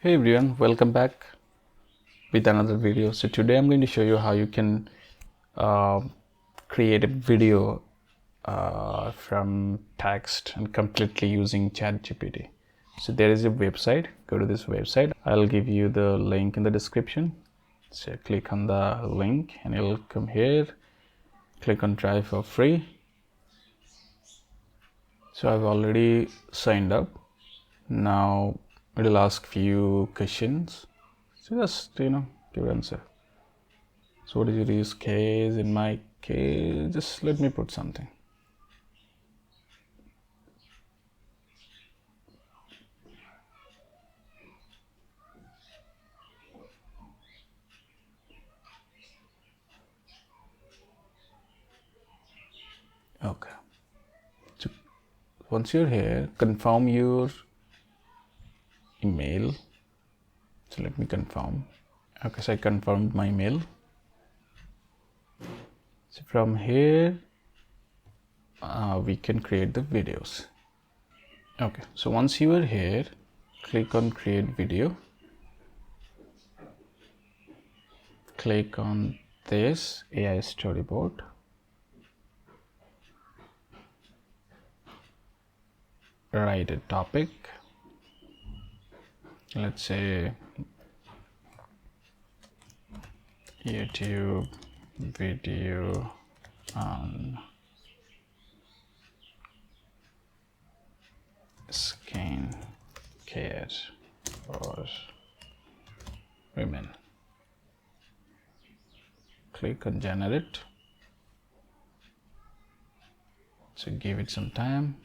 Hey everyone, welcome back with another video. So today I'm going to show you how you can uh, create a video from text and completely using ChatGPT. So there is a website. Go to this website. I'll give you the link in the description. So click on the link and it'll come here. Click on try for free. So I've already signed up. Now it'll ask few questions. So just give answer. So what is your use case? In my case, just let me put something. Okay. So once you're here, confirm your email. So let me confirm. Okay, so I confirmed my email. So from here, we can create the videos. Okay, so once you are here, click on create video. Click on this AI storyboard. Write a topic. Let's say YouTube video on skin care for women. Click on generate. So give it some time.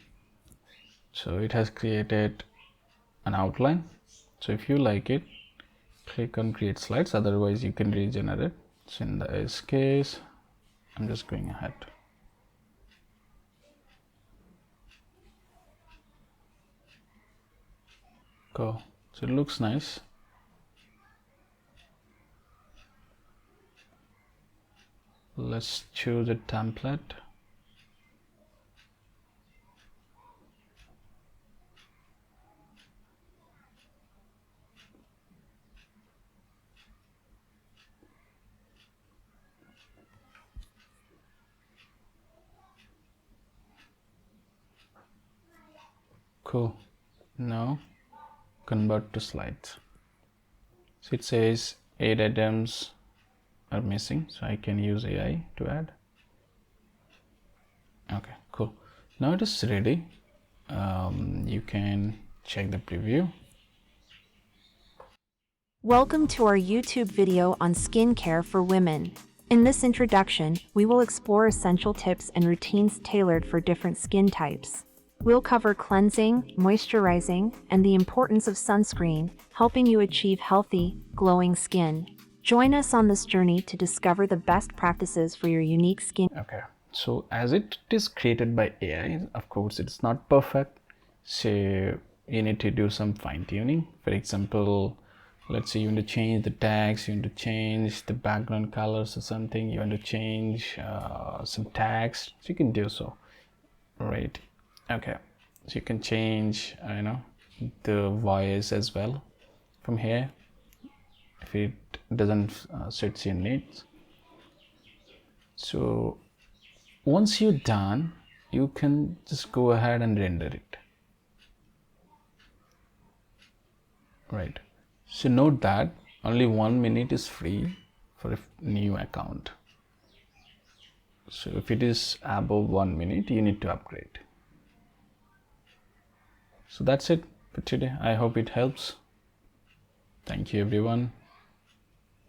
So it has created an outline. So if you like it, click on create slides, otherwise you can regenerate. So in this case, I'm just going ahead. Go. So it looks nice. Let's choose a template. Cool. Now convert to slides. So it says 8 items are missing, so I can use AI to add. Okay, cool. Now it is ready. You can check the preview. Welcome to our YouTube video on skincare for women. In this introduction, we will explore essential tips and routines tailored for different skin types. We'll cover cleansing, moisturizing, and the importance of sunscreen, helping you achieve healthy, glowing skin. Join us on this journey to discover the best practices for your unique skin. Okay, so as it is created by AI, of course it's not perfect, so you need to do some fine-tuning. For example, let's say you want to change the tags, you want to change the background colors or something, you want to change some tags, so you can do so, right? Okay, so you can change the voice as well from here if it doesn't suit your needs. So once you're done, you can just go ahead and render it, right? So note that only 1 minute is free for a new account. So if it is above 1 minute, you need to upgrade. So that's it for today. I hope it helps. Thank you everyone.